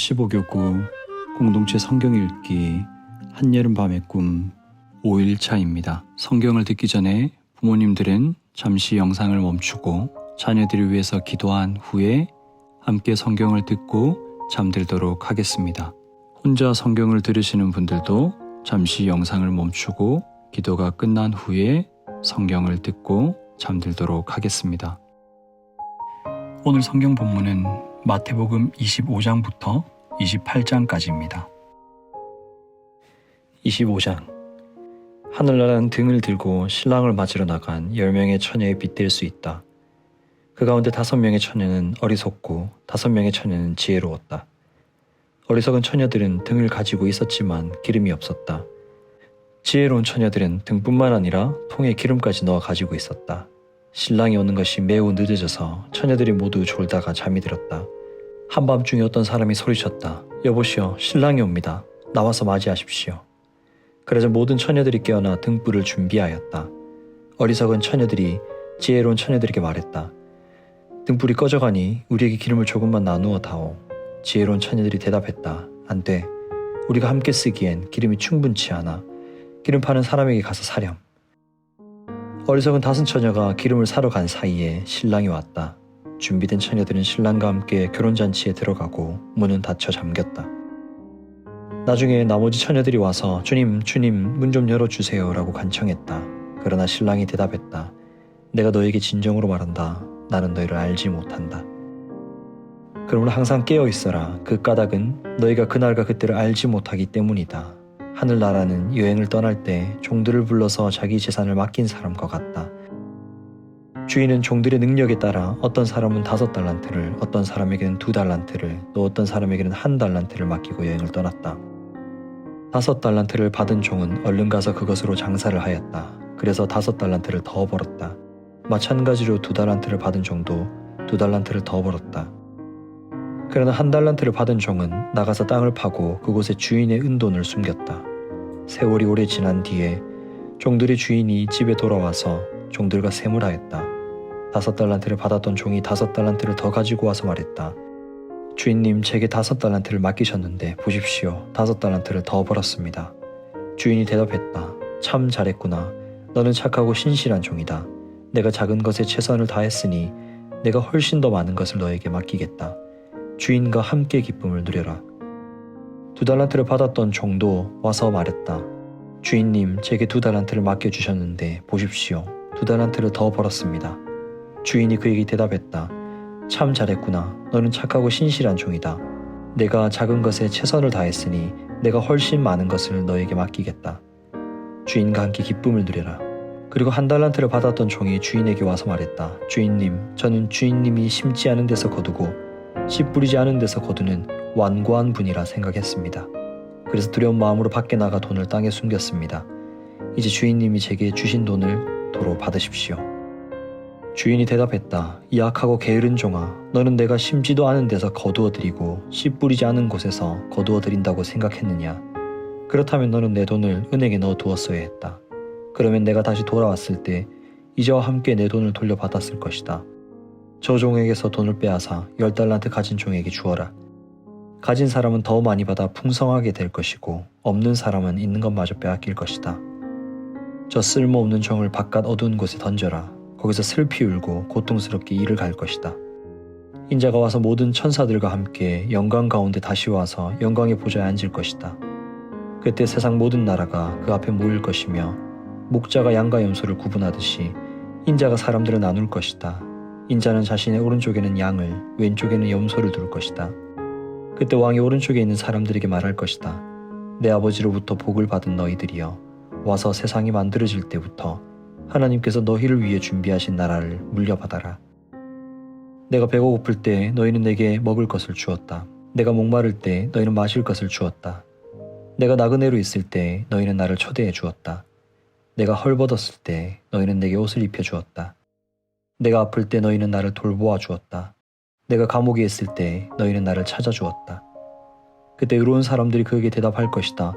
15교구 공동체 성경 읽기 한여름밤의 꿈 5일차입니다. 성경을 듣기 전에 부모님들은 잠시 영상을 멈추고 자녀들을 위해서 기도한 후에 함께 성경을 듣고 잠들도록 하겠습니다. 혼자 성경을 들으시는 분들도 잠시 영상을 멈추고 기도가 끝난 후에 성경을 듣고 잠들도록 하겠습니다. 오늘 성경 본문은 마태복음 25장부터 28장까지입니다. 25장 하늘나라는 등을 들고 신랑을 맞으러 나간 10명의 처녀에 빗댈 수 있다. 그 가운데 5명의 처녀는 어리석고 5명의 처녀는 지혜로웠다. 어리석은 처녀들은 등을 가지고 있었지만 기름이 없었다. 지혜로운 처녀들은 등뿐만 아니라 통에 기름까지 넣어 가지고 있었다. 신랑이 오는 것이 매우 늦어져서 처녀들이 모두 졸다가 잠이 들었다. 한밤중에 어떤 사람이 소리쳤다. 여보시오, 신랑이 옵니다. 나와서 맞이하십시오. 그러자 모든 처녀들이 깨어나 등불을 준비하였다. 어리석은 처녀들이 지혜로운 처녀들에게 말했다. 등불이 꺼져가니 우리에게 기름을 조금만 나누어 다오. 지혜로운 처녀들이 대답했다. 안 돼. 우리가 함께 쓰기엔 기름이 충분치 않아. 기름 파는 사람에게 가서 사렴. 어리석은 5 처녀가 기름을 사러 간 사이에 신랑이 왔다. 준비된 처녀들은 신랑과 함께 결혼잔치에 들어가고 문은 닫혀 잠겼다. 나중에 나머지 처녀들이 와서 주님 문 좀 열어주세요 라고 간청했다. 그러나 신랑이 대답했다. 내가 너에게 진정으로 말한다. 나는 너희를 알지 못한다. 그러므로 항상 깨어 있어라. 그 까닭은 너희가 그날과 그때를 알지 못하기 때문이다. 하늘나라는 여행을 떠날 때 종들을 불러서 자기 재산을 맡긴 사람과 같다. 주인은 종들의 능력에 따라 어떤 사람은 5달란트를, 어떤 사람에게는 2달란트를, 또 어떤 사람에게는 1달란트를 맡기고 여행을 떠났다. 5달란트를 받은 종은 얼른 가서 그것으로 장사를 하였다. 그래서 5달란트를 더 벌었다. 마찬가지로 2달란트를 받은 종도 2달란트를 더 벌었다. 그러나 1달란트를 받은 종은 나가서 땅을 파고 그곳에 주인의 은돈을 숨겼다. 세월이 오래 지난 뒤에 종들의 주인이 집에 돌아와서 종들과 세무라했다. 5달란트를 받았던 종이 5달란트를 더 가지고 와서 말했다. 주인님, 제게 5달란트를 맡기셨는데 보십시오. 5달란트를 더 벌었습니다. 주인이 대답했다. 참 잘했구나. 너는 착하고 신실한 종이다. 내가 작은 것에 최선을 다했으니 내가 훨씬 더 많은 것을 너에게 맡기겠다. 주인과 함께 기쁨을 누려라. 2달란트를 받았던 종도 와서 말했다. 주인님, 제게 2달란트를 맡겨주셨는데 보십시오. 2달란트를 더 벌었습니다. 주인이 그에게 대답했다. 참 잘했구나. 너는 착하고 신실한 종이다. 내가 작은 것에 최선을 다했으니 내가 훨씬 많은 것을 너에게 맡기겠다. 주인과 함께 기쁨을 누려라. 그리고 1달란트를 받았던 종이 주인에게 와서 말했다. 주인님, 저는 주인님이 심지 않은 데서 거두고 씨 뿌리지 않은 데서 거두는 완고한 분이라 생각했습니다. 그래서 두려운 마음으로 밖에 나가 돈을 땅에 숨겼습니다. 이제 주인님이 제게 주신 돈을 도로 받으십시오. 주인이 대답했다. 이 악하고 게으른 종아, 너는 내가 심지도 않은 데서 거두어드리고 씨 뿌리지 않은 곳에서 거두어드린다고 생각했느냐? 그렇다면 너는 내 돈을 은행에 넣어두었어야 했다. 그러면 내가 다시 돌아왔을 때 이제와 함께 내 돈을 돌려받았을 것이다. 저 종에게서 돈을 빼앗아 10달란트 가진 종에게 주어라. 가진 사람은 더 많이 받아 풍성하게 될 것이고 없는 사람은 있는 것마저 빼앗길 것이다. 저 쓸모없는 종을 바깥 어두운 곳에 던져라. 거기서 슬피 울고 고통스럽게 이를 갈 것이다. 인자가 와서 모든 천사들과 함께 영광 가운데 다시 와서 영광의 보좌에 앉을 것이다. 그때 세상 모든 나라가 그 앞에 모일 것이며 목자가 양과 염소를 구분하듯이 인자가 사람들을 나눌 것이다. 인자는 자신의 오른쪽에는 양을, 왼쪽에는 염소를 둘 것이다. 그때 왕이 오른쪽에 있는 사람들에게 말할 것이다. 내 아버지로부터 복을 받은 너희들이여, 와서 세상이 만들어질 때부터 하나님께서 너희를 위해 준비하신 나라를 물려받아라. 내가 배가 고플 때 너희는 내게 먹을 것을 주었다. 내가 목마를 때 너희는 마실 것을 주었다. 내가 나그네로 있을 때 너희는 나를 초대해 주었다. 내가 헐벗었을 때 너희는 내게 옷을 입혀 주었다. 내가 아플 때 너희는 나를 돌보아 주었다. 내가 감옥에 있을 때 너희는 나를 찾아주었다. 그때 의로운 사람들이 그에게 대답할 것이다.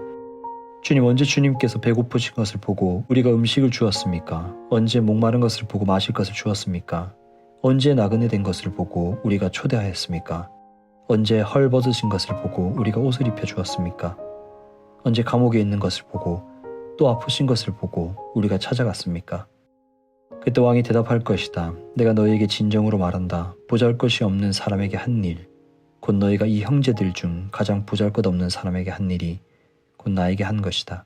주님, 언제 주님께서 배고프신 것을 보고 우리가 음식을 주었습니까? 언제 목마른 것을 보고 마실 것을 주었습니까? 언제 나그네 된 것을 보고 우리가 초대하였습니까? 언제 헐벗으신 것을 보고 우리가 옷을 입혀 주었습니까? 언제 감옥에 있는 것을 보고 또 아프신 것을 보고 우리가 찾아갔습니까? 그때 왕이 대답할 것이다. 내가 너희에게 진정으로 말한다. 보잘것이 없는 사람에게 한 일, 곧 너희가 이 형제들 중 가장 보잘것없는 사람에게 한 일이 곧 나에게 한 것이다.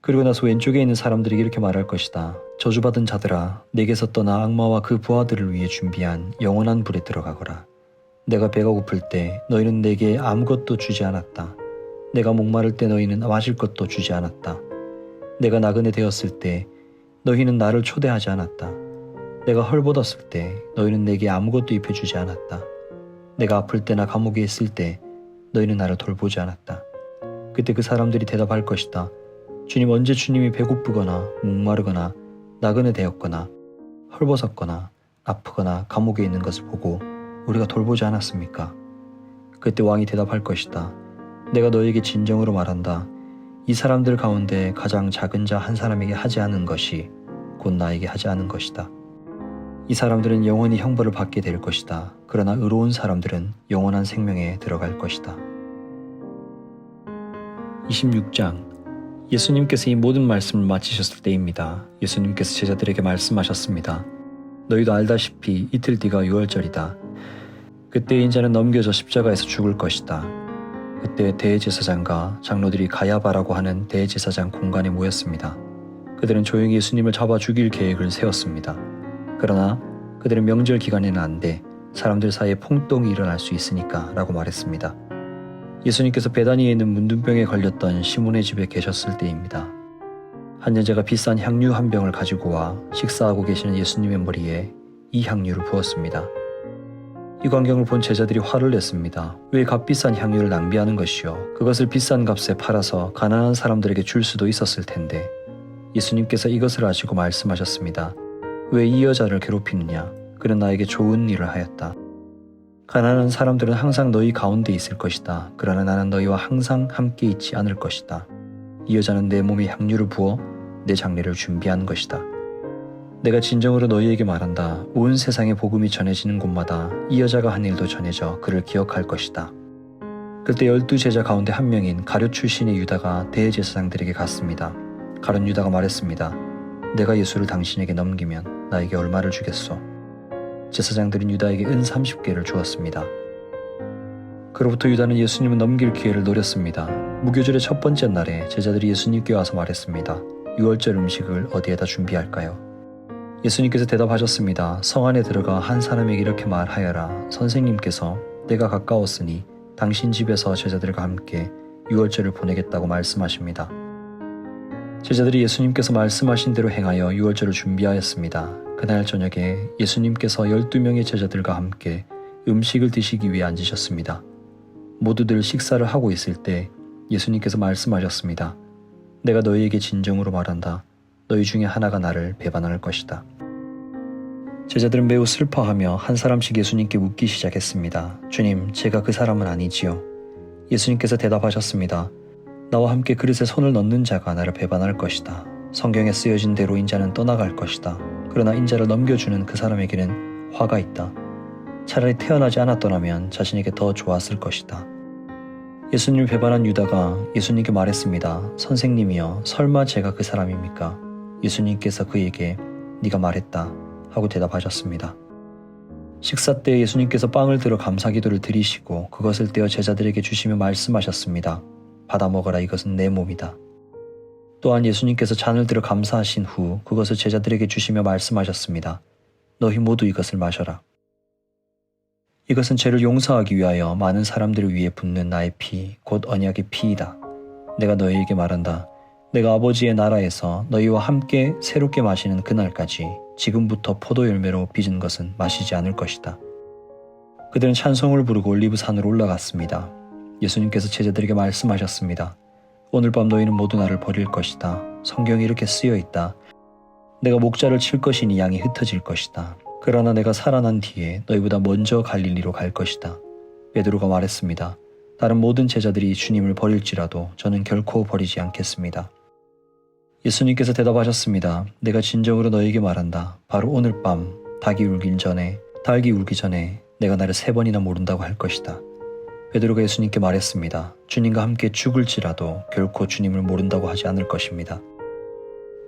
그리고 나서 왼쪽에 있는 사람들에게 이렇게 말할 것이다. 저주받은 자들아, 내게서 떠나 악마와 그 부하들을 위해 준비한 영원한 불에 들어가거라. 내가 배가 고플 때 너희는 내게 아무것도 주지 않았다. 내가 목마를 때 너희는 마실 것도 주지 않았다. 내가 나그네 되었을 때 너희는 나를 초대하지 않았다. 내가 헐벗었을 때 너희는 내게 아무것도 입혀주지 않았다. 내가 아플 때나 감옥에 있을 때 너희는 나를 돌보지 않았다. 그때 그 사람들이 대답할 것이다. 주님, 언제 주님이 배고프거나 목마르거나 나그네 되었거나 헐벗었거나 아프거나 감옥에 있는 것을 보고 우리가 돌보지 않았습니까? 그때 왕이 대답할 것이다. 내가 너에게 진정으로 말한다. 이 사람들 가운데 가장 작은 자 한 사람에게 하지 않은 것이 곧 나에게 하지 않은 것이다. 이 사람들은 영원히 형벌을 받게 될 것이다. 그러나 의로운 사람들은 영원한 생명에 들어갈 것이다. 26장. 예수님께서 이 모든 말씀을 마치셨을 때입니다. 예수님께서 제자들에게 말씀하셨습니다. 너희도 알다시피 이틀 뒤가 유월절이다. 그때 인자는 넘겨져 십자가에서 죽을 것이다. 그때 대제사장과 장로들이 가야바라고 하는 대제사장 공간에 모였습니다. 그들은 조용히 예수님을 잡아 죽일 계획을 세웠습니다. 그러나 그들은 명절 기간에는 안 돼. 사람들 사이에 폭동이 일어날 수 있으니까 라고 말했습니다. 예수님께서 베다니에 있는 문둥병에 걸렸던 시몬의 집에 계셨을 때입니다. 한 여자가 비싼 향유 한 병을 가지고 와 식사하고 계시는 예수님의 머리에 이 향유를 부었습니다. 이 광경을 본 제자들이 화를 냈습니다. 왜 값비싼 향유를 낭비하는 것이요? 그것을 비싼 값에 팔아서 가난한 사람들에게 줄 수도 있었을 텐데. 예수님께서 이것을 아시고 말씀하셨습니다. 왜 이 여자를 괴롭히느냐? 그는 나에게 좋은 일을 하였다. 가난한 사람들은 항상 너희 가운데 있을 것이다. 그러나 나는 너희와 항상 함께 있지 않을 것이다. 이 여자는 내 몸에 향유를 부어 내 장례를 준비한 것이다. 내가 진정으로 너희에게 말한다. 온 세상에 복음이 전해지는 곳마다 이 여자가 한 일도 전해져 그를 기억할 것이다. 그때 12제자 가운데 한 명인 가룟 출신의 유다가 대제사장들에게 갔습니다. 가룟 유다가 말했습니다. 내가 예수를 당신에게 넘기면 나에게 얼마를 주겠소? 제사장들은 유다에게 은 30개를 주었습니다. 그로부터 유다는 예수님을 넘길 기회를 노렸습니다. 무교절의 첫 번째 날에 제자들이 예수님께 와서 말했습니다. 유월절 음식을 어디에다 준비할까요? 예수님께서 대답하셨습니다. 성 안에 들어가 한 사람에게 이렇게 말하여라. 선생님께서 내가 가까웠으니 당신 집에서 제자들과 함께 유월절을 보내겠다고 말씀하십니다. 제자들이 예수님께서 말씀하신 대로 행하여 유월절을 준비하였습니다. 그날 저녁에 예수님께서 12명의 제자들과 함께 음식을 드시기 위해 앉으셨습니다. 모두들 식사를 하고 있을 때 예수님께서 말씀하셨습니다. 내가 너희에게 진정으로 말한다. 너희 중에 하나가 나를 배반할 것이다. 제자들은 매우 슬퍼하며 한 사람씩 예수님께 묻기 시작했습니다. 주님, 제가 그 사람은 아니지요. 예수님께서 대답하셨습니다. 나와 함께 그릇에 손을 넣는 자가 나를 배반할 것이다. 성경에 쓰여진 대로 인자는 떠나갈 것이다. 그러나 인자를 넘겨주는 그 사람에게는 화가 있다. 차라리 태어나지 않았더라면 자신에게 더 좋았을 것이다. 예수님을 배반한 유다가 예수님께 말했습니다. 선생님이여, 설마 제가 그 사람입니까? 예수님께서 그에게 네가 말했다 하고 대답하셨습니다. 식사 때 예수님께서 빵을 들어 감사기도를 드리시고 그것을 떼어 제자들에게 주시며 말씀하셨습니다. 받아 먹어라, 이것은 내 몸이다. 또한 예수님께서 잔을 들어 감사하신 후 그것을 제자들에게 주시며 말씀하셨습니다. 너희 모두 이것을 마셔라. 이것은 죄를 용서하기 위하여 많은 사람들을 위해 붓는 나의 피, 곧 언약의 피이다. 내가 너희에게 말한다. 내가 아버지의 나라에서 너희와 함께 새롭게 마시는 그날까지 지금부터 포도 열매로 빚은 것은 마시지 않을 것이다. 그들은 찬송을 부르고 올리브산으로 올라갔습니다. 예수님께서 제자들에게 말씀하셨습니다. 오늘 밤 너희는 모두 나를 버릴 것이다. 성경에 이렇게 쓰여 있다. 내가 목자를 칠 것이니 양이 흩어질 것이다. 그러나 내가 살아난 뒤에 너희보다 먼저 갈릴리로 갈 것이다. 베드로가 말했습니다. 다른 모든 제자들이 주님을 버릴지라도 저는 결코 버리지 않겠습니다. 예수님께서 대답하셨습니다. 내가 진정으로 너희에게 말한다. 바로 오늘 밤 닭이 울기 전에 내가 나를 3번이나 모른다고 할 것이다. 베드로가 예수님께 말했습니다. 주님과 함께 죽을지라도 결코 주님을 모른다고 하지 않을 것입니다.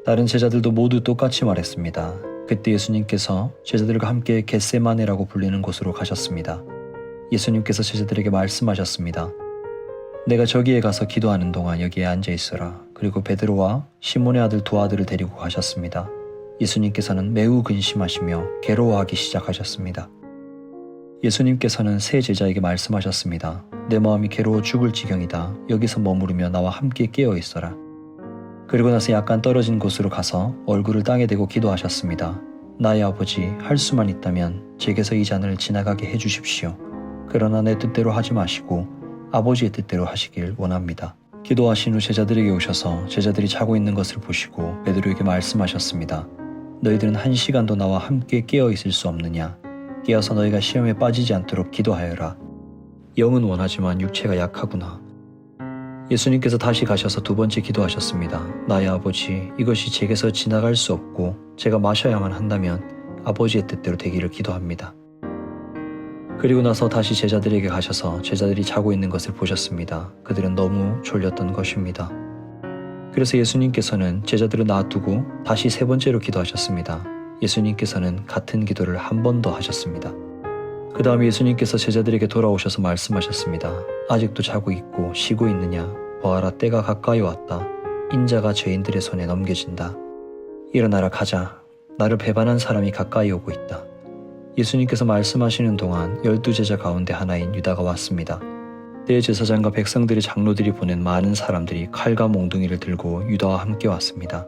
다른 제자들도 모두 똑같이 말했습니다. 그때 예수님께서 제자들과 함께 겟세마네라고 불리는 곳으로 가셨습니다. 예수님께서 제자들에게 말씀하셨습니다. 내가 저기에 가서 기도하는 동안 여기에 앉아 있어라. 그리고 베드로와 시몬의 아들 두 아들을 데리고 가셨습니다. 예수님께서는 매우 근심하시며 괴로워하기 시작하셨습니다. 예수님께서는 세 제자에게 말씀하셨습니다. 내 마음이 괴로워 죽을 지경이다. 여기서 머무르며 나와 함께 깨어 있어라. 그리고 나서 약간 떨어진 곳으로 가서 얼굴을 땅에 대고 기도하셨습니다. 나의 아버지, 할 수만 있다면 제게서 이 잔을 지나가게 해주십시오. 그러나 내 뜻대로 하지 마시고 아버지의 뜻대로 하시길 원합니다. 기도하신 후 제자들에게 오셔서 제자들이 자고 있는 것을 보시고 베드로에게 말씀하셨습니다. 너희들은 1시간도 나와 함께 깨어 있을 수 없느냐? 깨어서 너희가 시험에 빠지지 않도록 기도하여라. 영은 원하지만 육체가 약하구나. 예수님께서 다시 가셔서 두 번째 기도하셨습니다. 나의 아버지, 이것이 제게서 지나갈 수 없고 제가 마셔야만 한다면 아버지의 뜻대로 되기를 기도합니다. 그리고 나서 다시 제자들에게 가셔서 제자들이 자고 있는 것을 보셨습니다. 그들은 너무 졸렸던 것입니다. 그래서 예수님께서는 제자들을 놔두고 다시 세 번째로 기도하셨습니다. 예수님께서는 같은 기도를 한 번 더 하셨습니다. 그 다음에 예수님께서 제자들에게 돌아오셔서 말씀하셨습니다. 아직도 자고 있고 쉬고 있느냐? 보아라, 때가 가까이 왔다. 인자가 죄인들의 손에 넘겨진다. 일어나라, 가자. 나를 배반한 사람이 가까이 오고 있다. 예수님께서 말씀하시는 동안 12제자 가운데 하나인 유다가 왔습니다. 대제사장과 백성들의 장로들이 보낸 많은 사람들이 칼과 몽둥이를 들고 유다와 함께 왔습니다.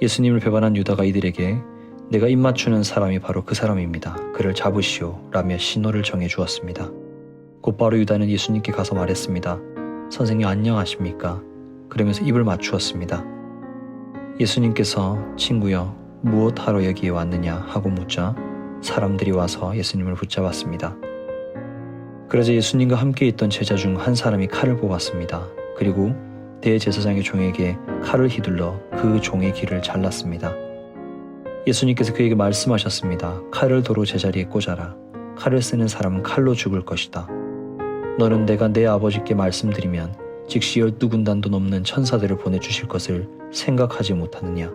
예수님을 배반한 유다가 이들에게 내가 입맞추는 사람이 바로 그 사람입니다. 그를 잡으시오 라며 신호를 정해 주었습니다. 곧바로 유다는 예수님께 가서 말했습니다. 선생님 안녕하십니까? 그러면서 입을 맞추었습니다. 예수님께서 친구여 무엇하러 여기에 왔느냐 하고 묻자 사람들이 와서 예수님을 붙잡았습니다. 그러자 예수님과 함께 있던 제자 중 한 사람이 칼을 뽑았습니다. 그리고 대제사장의 종에게 칼을 휘둘러 그 종의 귀를 잘랐습니다. 예수님께서 그에게 말씀하셨습니다. 칼을 도로 제자리에 꽂아라. 칼을 쓰는 사람은 칼로 죽을 것이다. 너는 내가 내 아버지께 말씀드리면 즉시 12군단도 넘는 천사들을 보내주실 것을 생각하지 못하느냐.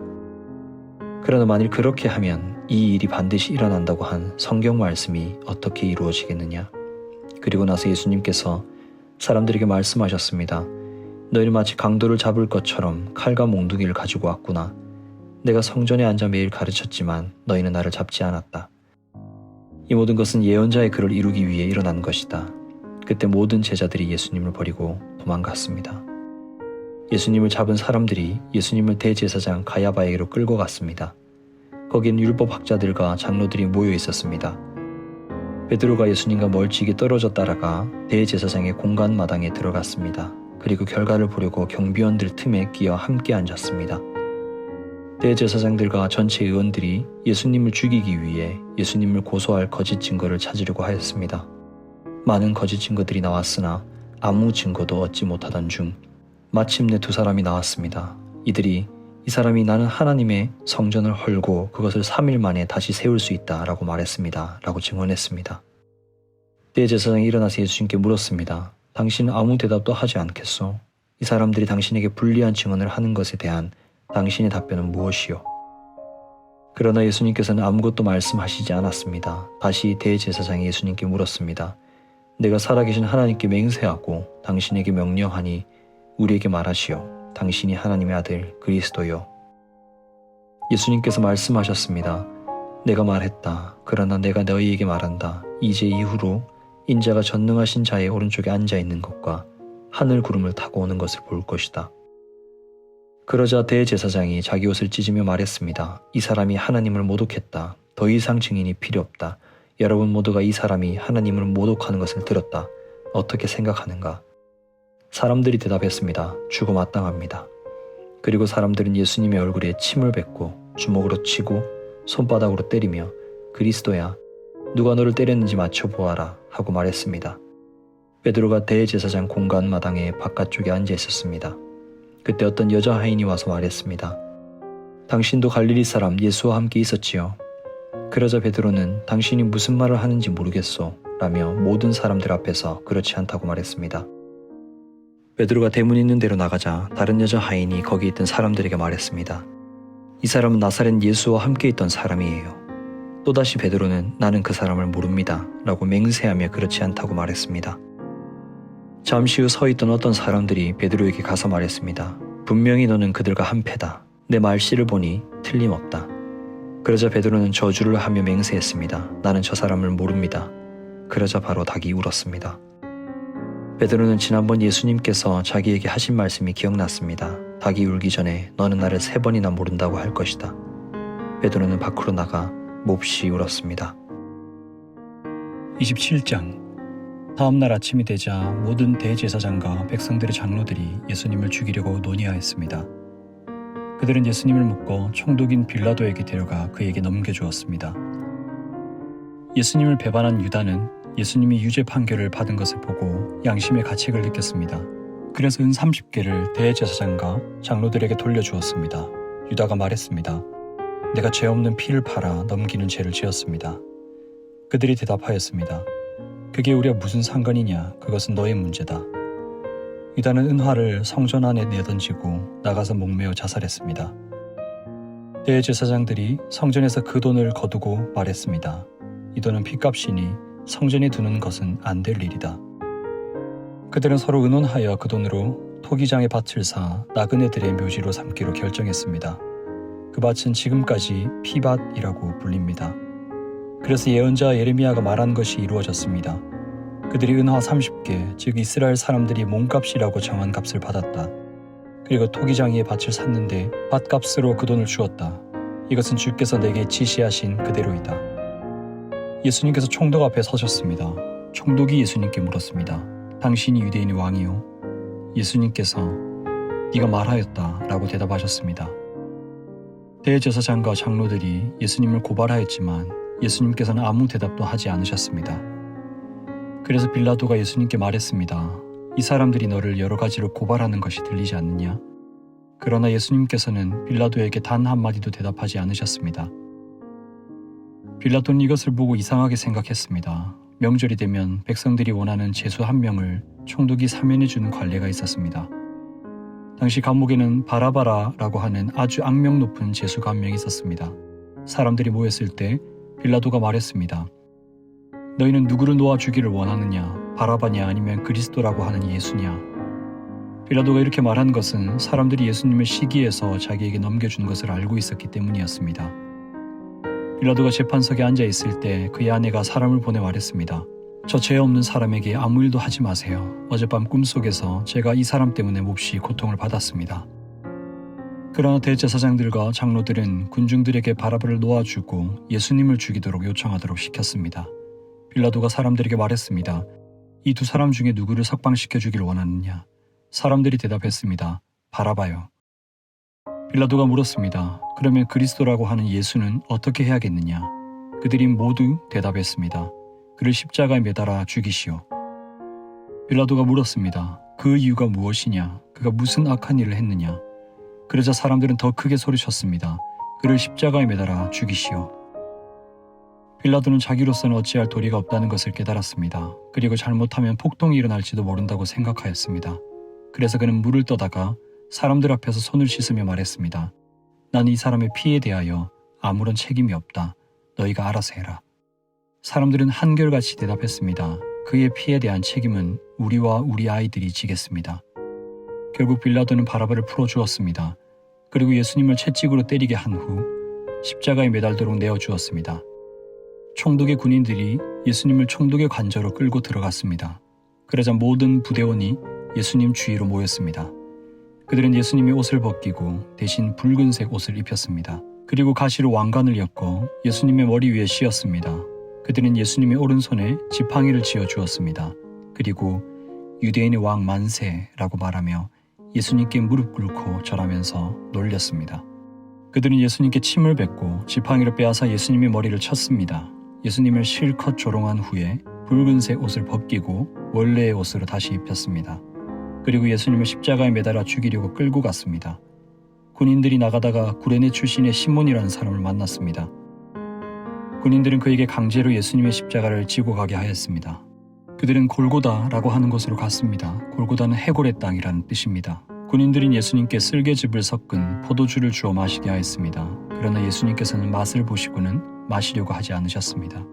그러나 만일 그렇게 하면 이 일이 반드시 일어난다고 한 성경 말씀이 어떻게 이루어지겠느냐. 그리고 나서 예수님께서 사람들에게 말씀하셨습니다. 너희는 마치 강도를 잡을 것처럼 칼과 몽둥이를 가지고 왔구나. 내가 성전에 앉아 매일 가르쳤지만 너희는 나를 잡지 않았다. 이 모든 것은 예언자의 글을 이루기 위해 일어난 것이다. 그때 모든 제자들이 예수님을 버리고 도망갔습니다. 예수님을 잡은 사람들이 예수님을 대제사장 가야바에게로 끌고 갔습니다. 거기는 율법학자들과 장로들이 모여 있었습니다. 베드로가 예수님과 멀찍이 떨어져 따라가 대제사장의 공간 마당에 들어갔습니다. 그리고 결과를 보려고 경비원들 틈에 끼어 함께 앉았습니다. 대제사장들과 전체 의원들이 예수님을 죽이기 위해 예수님을 고소할 거짓 증거를 찾으려고 하였습니다. 많은 거짓 증거들이 나왔으나 아무 증거도 얻지 못하던 중 마침내 두 사람이 나왔습니다. 이들이 이 사람이 나는 하나님의 성전을 헐고 그것을 3일 만에 다시 세울 수 있다 라고 말했습니다. 라고 증언했습니다. 대제사장이 일어나서 예수님께 물었습니다. 당신은 아무 대답도 하지 않겠소? 이 사람들이 당신에게 불리한 증언을 하는 것에 대한 당신의 답변은 무엇이요? 그러나 예수님께서는 아무것도 말씀하시지 않았습니다. 다시 대제사장이 예수님께 물었습니다. 내가 살아계신 하나님께 맹세하고 당신에게 명령하니 우리에게 말하시오. 당신이 하나님의 아들 그리스도요. 예수님께서 말씀하셨습니다. 내가 말했다. 그러나 내가 너희에게 말한다. 이제 이후로 인자가 전능하신 자의 오른쪽에 앉아 있는 것과 하늘 구름을 타고 오는 것을 볼 것이다. 그러자 대제사장이 자기 옷을 찢으며 말했습니다. 이 사람이 하나님을 모독했다. 더 이상 증인이 필요 없다. 여러분 모두가 이 사람이 하나님을 모독하는 것을 들었다. 어떻게 생각하는가? 사람들이 대답했습니다. 죽어 마땅합니다. 그리고 사람들은 예수님의 얼굴에 침을 뱉고 주먹으로 치고 손바닥으로 때리며 그리스도야, 누가 너를 때렸는지 맞춰보아라 하고 말했습니다. 베드로가 대제사장 공간 마당에 바깥쪽에 앉아 있었습니다. 그때 어떤 여자 하인이 와서 말했습니다. 당신도 갈릴리 사람 예수와 함께 있었지요. 그러자 베드로는 당신이 무슨 말을 하는지 모르겠소 라며 모든 사람들 앞에서 그렇지 않다고 말했습니다. 베드로가 대문 있는 데로 나가자 다른 여자 하인이 거기 있던 사람들에게 말했습니다. 이 사람은 나사렛 예수와 함께 있던 사람이에요. 또다시 베드로는 나는 그 사람을 모릅니다 라고 맹세하며 그렇지 않다고 말했습니다. 잠시 후 서 있던 어떤 사람들이 베드로에게 가서 말했습니다. 분명히 너는 그들과 한패다. 내 말씨를 보니 틀림없다. 그러자 베드로는 저주를 하며 맹세했습니다. 나는 저 사람을 모릅니다. 그러자 바로 닭이 울었습니다. 베드로는 지난번 예수님께서 자기에게 하신 말씀이 기억났습니다. 닭이 울기 전에 너는 나를 3번이나 모른다고 할 것이다. 베드로는 밖으로 나가 몹시 울었습니다. 27장. 다음 날 아침이 되자 모든 대제사장과 백성들의 장로들이 예수님을 죽이려고 논의하였습니다. 그들은 예수님을 묶어 총독인 빌라도에게 데려가 그에게 넘겨주었습니다. 예수님을 배반한 유다는 예수님이 유죄 판결을 받은 것을 보고 양심의 가책을 느꼈습니다. 그래서 은 30개를 대제사장과 장로들에게 돌려주었습니다. 유다가 말했습니다. 내가 죄 없는 피를 팔아 넘기는 죄를 지었습니다. 그들이 대답하였습니다. 그게 우리와 무슨 상관이냐? 그것은 너의 문제다. 유다는 은화를 성전 안에 내던지고 나가서 목매어 자살했습니다. 대제사장들이 성전에서 그 돈을 거두고 말했습니다. 이 돈은 핏값이니 성전에 두는 것은 안 될 일이다. 그들은 서로 의논하여 그 돈으로 토기장의 밭을 사 나그네들의 묘지로 삼기로 결정했습니다. 그 밭은 지금까지 피밭이라고 불립니다. 그래서 예언자 예레미야가 말한 것이 이루어졌습니다. 그들이 은화 30개, 즉 이스라엘 사람들이 몸값이라고 정한 값을 받았다. 그리고 토기장이의 밭을 샀는데 밭값으로 그 돈을 주었다. 이것은 주께서 내게 지시하신 그대로이다. 예수님께서 총독 앞에 서셨습니다. 총독이 예수님께 물었습니다. 당신이 유대인의 왕이요? 예수님께서 네가 말하였다 라고 대답하셨습니다. 대제사장과 장로들이 예수님을 고발하였지만 예수님께서는 아무 대답도 하지 않으셨습니다. 그래서 빌라도가 예수님께 말했습니다. 이 사람들이 너를 여러 가지로 고발하는 것이 들리지 않느냐? 그러나 예수님께서는 빌라도에게 단 한마디도 대답하지 않으셨습니다. 빌라도는 이것을 보고 이상하게 생각했습니다. 명절이 되면 백성들이 원하는 죄수 1명을 총독이 사면해 주는 관례가 있었습니다. 당시 감옥에는 바라바라라고 하는 아주 악명 높은 죄수가 1명 있었습니다. 사람들이 모였을 때 빌라도가 말했습니다. 너희는 누구를 놓아 주기를 원하느냐? 바라바냐 아니면 그리스도라고 하는 예수냐? 빌라도가 이렇게 말한 것은 사람들이 예수님을 시기해서 자기에게 넘겨준 것을 알고 있었기 때문이었습니다. 빌라도가 재판석에 앉아 있을 때 그의 아내가 사람을 보내 말했습니다. 저 죄 없는 사람에게 아무 일도 하지 마세요. 어젯밤 꿈속에서 제가 이 사람 때문에 몹시 고통을 받았습니다. 그러나 대제사장들과 장로들은 군중들에게 바라바를 놓아주고 예수님을 죽이도록 요청하도록 시켰습니다. 빌라도가 사람들에게 말했습니다. 이 2 사람 중에 누구를 석방시켜 주길 원하느냐? 사람들이 대답했습니다. 바라바요. 빌라도가 물었습니다. 그러면 그리스도라고 하는 예수는 어떻게 해야겠느냐? 그들이 모두 대답했습니다. 그를 십자가에 매달아 죽이시오. 빌라도가 물었습니다. 그 이유가 무엇이냐? 그가 무슨 악한 일을 했느냐? 그러자 사람들은 더 크게 소리쳤습니다. 그를 십자가에 매달아 죽이시오. 빌라도는 자기로서는 어찌할 도리가 없다는 것을 깨달았습니다. 그리고 잘못하면 폭동이 일어날지도 모른다고 생각하였습니다. 그래서 그는 물을 떠다가 사람들 앞에서 손을 씻으며 말했습니다. 나는 이 사람의 피에 대하여 아무런 책임이 없다. 너희가 알아서 해라. 사람들은 한결같이 대답했습니다. 그의 피에 대한 책임은 우리와 우리 아이들이 지겠습니다. 결국 빌라도는 바라바를 풀어주었습니다. 그리고 예수님을 채찍으로 때리게 한 후 십자가에 매달도록 내어주었습니다. 총독의 군인들이 예수님을 총독의 관저로 끌고 들어갔습니다. 그러자 모든 부대원이 예수님 주위로 모였습니다. 그들은 예수님의 옷을 벗기고 대신 붉은색 옷을 입혔습니다. 그리고 가시로 왕관을 엮어 예수님의 머리 위에 씌웠습니다. 그들은 예수님의 오른손에 지팡이를 쥐어 주었습니다. 그리고 유대인의 왕 만세라고 말하며 예수님께 무릎 꿇고 절하면서 놀렸습니다. 그들은 예수님께 침을 뱉고 지팡이를 빼앗아 예수님의 머리를 쳤습니다. 예수님을 실컷 조롱한 후에 붉은색 옷을 벗기고 원래의 옷으로 다시 입혔습니다. 그리고 예수님을 십자가에 매달아 죽이려고 끌고 갔습니다. 군인들이 나가다가 구레네 출신의 시몬이라는 사람을 만났습니다. 군인들은 그에게 강제로 예수님의 십자가를 지고 가게 하였습니다. 그들은 골고다라고 하는 곳으로 갔습니다. 골고다는 해골의 땅이라는 뜻입니다. 군인들은 예수님께 쓸개즙을 섞은 포도주를 주어 마시게 하였습니다. 그러나 예수님께서는 맛을 보시고는 마시려고 하지 않으셨습니다.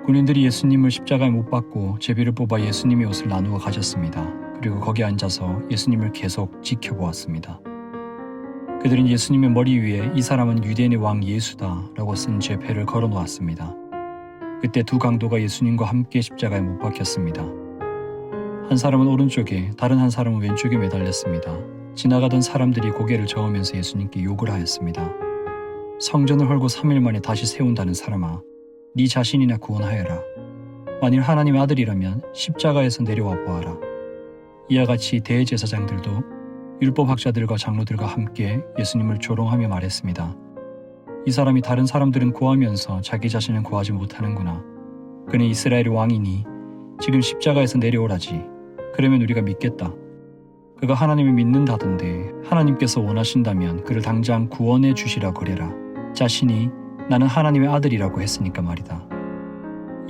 군인들이 예수님을 십자가에 못 박고 제비를 뽑아 예수님의 옷을 나누어 가졌습니다. 그리고 거기 앉아서 예수님을 계속 지켜보았습니다. 그들은 예수님의 머리 위에 이 사람은 유대인의 왕 예수다 라고 쓴 제패를 걸어 놓았습니다. 그때 두 강도가 예수님과 함께 십자가에 못 박혔습니다. 한 사람은 오른쪽에, 다른 한 사람은 왼쪽에 매달렸습니다. 지나가던 사람들이 고개를 저으면서 예수님께 욕을 하였습니다. 성전을 헐고 3일 만에 다시 세운다는 사람아, 네 자신이나 구원하여라. 만일 하나님의 아들이라면 십자가에서 내려와 보아라. 이와 같이 대제사장들도 율법학자들과 장로들과 함께 예수님을 조롱하며 말했습니다. 이 사람이 다른 사람들은 구하면서 자기 자신은 구하지 못하는구나. 그는 이스라엘의 왕이니 지금 십자가에서 내려오라지. 그러면 우리가 믿겠다. 그가 하나님을 믿는다던데 하나님께서 원하신다면 그를 당장 구원해 주시라 그래라. 자신이 나는 하나님의 아들이라고 했으니까 말이다.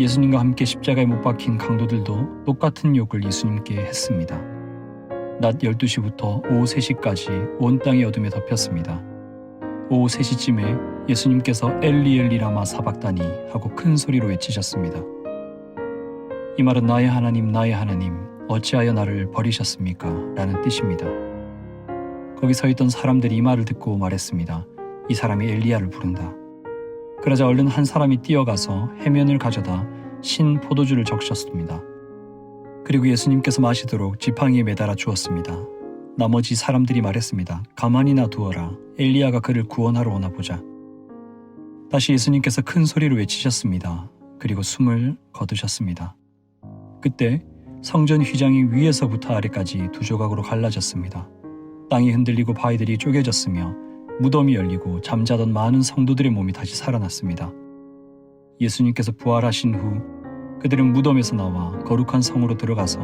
예수님과 함께 십자가에 못 박힌 강도들도 똑같은 욕을 예수님께 했습니다. 낮 12시부터 오후 3시까지 온 땅이 어둠에 덮였습니다. 오후 3시쯤에 예수님께서 엘리 엘리 라마 사박다니 하고 큰 소리로 외치셨습니다. 이 말은 나의 하나님 어찌하여 나를 버리셨습니까? 라는 뜻입니다. 거기 서 있던 사람들이 이 말을 듣고 말했습니다. 이 사람이 엘리야를 부른다. 그러자 얼른 한 사람이 뛰어가서 해면을 가져다 신 포도주를 적셨습니다. 그리고 예수님께서 마시도록 지팡이에 매달아 주었습니다. 나머지 사람들이 말했습니다. 가만히 놔두어라. 엘리야가 그를 구원하러 오나 보자. 다시 예수님께서 큰 소리로 외치셨습니다. 그리고 숨을 거두셨습니다. 그때 성전 휘장이 위에서부터 아래까지 두 조각으로 갈라졌습니다. 땅이 흔들리고 바위들이 쪼개졌으며 무덤이 열리고 잠자던 많은 성도들의 몸이 다시 살아났습니다. 예수님께서 부활하신 후 그들은 무덤에서 나와 거룩한 성으로 들어가서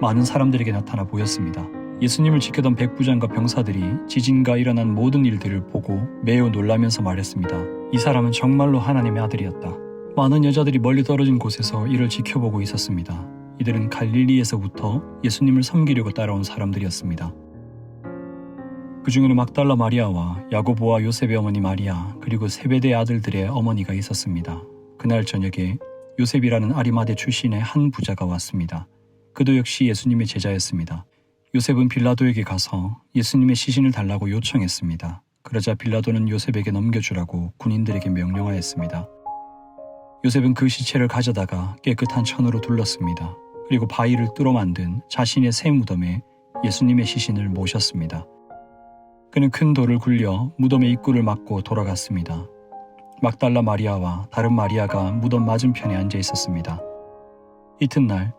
많은 사람들에게 나타나 보였습니다. 예수님을 지켜던 백부장과 병사들이 지진과 일어난 모든 일들을 보고 매우 놀라면서 말했습니다. 이 사람은 정말로 하나님의 아들이었다. 많은 여자들이 멀리 떨어진 곳에서 이를 지켜보고 있었습니다. 이들은 갈릴리에서부터 예수님을 섬기려고 따라온 사람들이었습니다. 그 중에는 막달라 마리아와 야고보와 요셉의 어머니 마리아 그리고 세베대의 아들들의 어머니가 있었습니다. 그날 저녁에 요셉이라는 아리마대 출신의 한 부자가 왔습니다. 그도 역시 예수님의 제자였습니다. 요셉은 빌라도에게 가서 예수님의 시신을 달라고 요청했습니다. 그러자 빌라도는 요셉에게 넘겨주라고 군인들에게 명령하였습니다. 요셉은 그 시체를 가져다가 깨끗한 천으로 둘렀습니다. 그리고 바위를 뚫어 만든 자신의 새 무덤에 예수님의 시신을 모셨습니다. 그는 큰 돌을 굴려 무덤의 입구를 막고 돌아갔습니다. 막달라 마리아와 다른 마리아가 무덤 맞은편에 앉아 있었습니다. 이튿날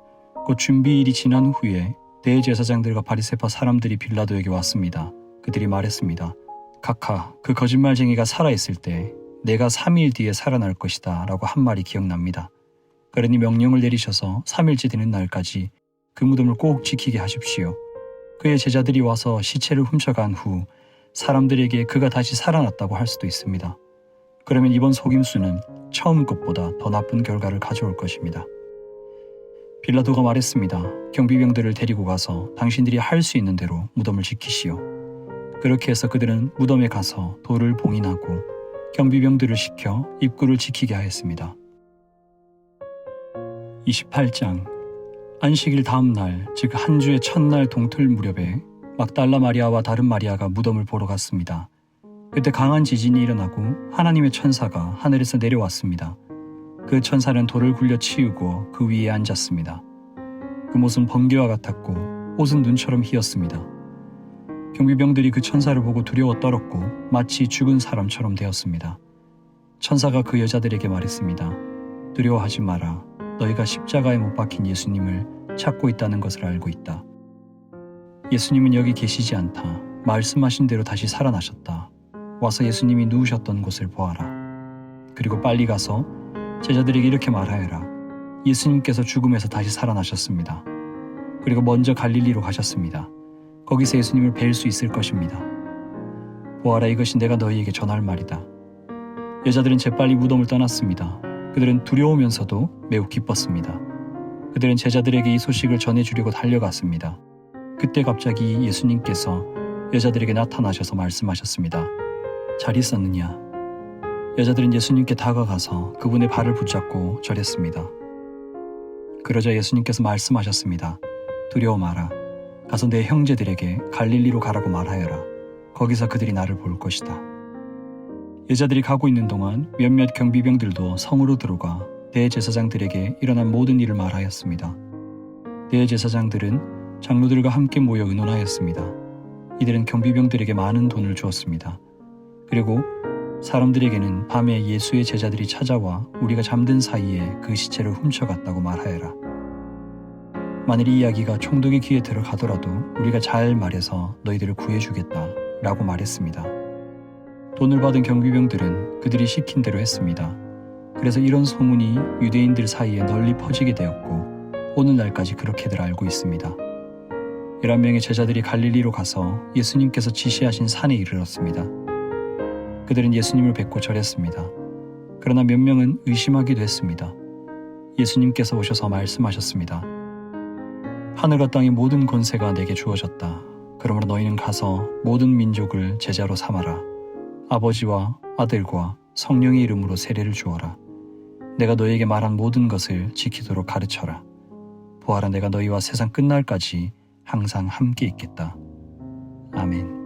곧 준비일이 지난 후에 대제사장들과 바리새파 사람들이 빌라도에게 왔습니다. 그들이 말했습니다. 각하, 그 거짓말쟁이가 살아있을 때 내가 3일 뒤에 살아날 것이다 라고 한 말이 기억납니다. 그러니 명령을 내리셔서 3일째 되는 날까지 그 무덤을 꼭 지키게 하십시오. 그의 제자들이 와서 시체를 훔쳐간 후 사람들에게 그가 다시 살아났다고 할 수도 있습니다. 그러면 이번 속임수는 처음 것보다 더 나쁜 결과를 가져올 것입니다. 빌라도가 말했습니다. 경비병들을 데리고 가서 당신들이 할 수 있는 대로 무덤을 지키시오. 그렇게 해서 그들은 무덤에 가서 돌을 봉인하고 경비병들을 시켜 입구를 지키게 하였습니다. 28장 안식일 다음 날, 즉 한 주의 첫날 동틀 무렵에 막달라 마리아와 다른 마리아가 무덤을 보러 갔습니다. 그때 강한 지진이 일어나고 하나님의 천사가 하늘에서 내려왔습니다. 그 천사는 돌을 굴려 치우고 그 위에 앉았습니다. 그 모습은 번개와 같았고 옷은 눈처럼 희었습니다. 경비병들이 그 천사를 보고 두려워 떨었고 마치 죽은 사람처럼 되었습니다. 천사가 그 여자들에게 말했습니다. 두려워하지 마라. 너희가 십자가에 못 박힌 예수님을 찾고 있다는 것을 알고 있다. 예수님은 여기 계시지 않다. 말씀하신 대로 다시 살아나셨다. 와서 예수님이 누우셨던 곳을 보아라. 그리고 빨리 가서 제자들에게 이렇게 말하여라. 예수님께서 죽음에서 다시 살아나셨습니다. 그리고 먼저 갈릴리로 가셨습니다. 거기서 예수님을 뵐 수 있을 것입니다. 보아라, 이것이 내가 너희에게 전할 말이다. 여자들은 재빨리 무덤을 떠났습니다. 그들은 두려우면서도 매우 기뻤습니다. 그들은 제자들에게 이 소식을 전해주려고 달려갔습니다. 그때 갑자기 예수님께서 여자들에게 나타나셔서 말씀하셨습니다. 잘 있었느냐? 여자들은 예수님께 다가가서 그분의 발을 붙잡고 절했습니다. 그러자 예수님께서 말씀하셨습니다. 두려워 마라. 가서 내 형제들에게 갈릴리로 가라고 말하여라. 거기서 그들이 나를 볼 것이다. 여자들이 가고 있는 동안 몇몇 경비병들도 성으로 들어가 대제사장들에게 일어난 모든 일을 말하였습니다. 대제사장들은 장로들과 함께 모여 의논하였습니다. 이들은 경비병들에게 많은 돈을 주었습니다. 그리고 사람들에게는 밤에 예수의 제자들이 찾아와 우리가 잠든 사이에 그 시체를 훔쳐갔다고 말하여라. 만일 이 이야기가 총독의 귀에 들어가더라도 우리가 잘 말해서 너희들을 구해주겠다 라고 말했습니다. 돈을 받은 경비병들은 그들이 시킨 대로 했습니다. 그래서 이런 소문이 유대인들 사이에 널리 퍼지게 되었고 오늘날까지 그렇게들 알고 있습니다. 11명의 제자들이 갈릴리로 가서 예수님께서 지시하신 산에 이르렀습니다. 그들은 예수님을 뵙고 절했습니다. 그러나 몇 명은 의심하기도 했습니다. 예수님께서 오셔서 말씀하셨습니다. 하늘과 땅의 모든 권세가 내게 주어졌다. 그러므로 너희는 가서 모든 민족을 제자로 삼아라. 아버지와 아들과 성령의 이름으로 세례를 주어라. 내가 너희에게 말한 모든 것을 지키도록 가르쳐라. 보아라, 내가 너희와 세상 끝날까지 항상 함께 있겠다. 아멘.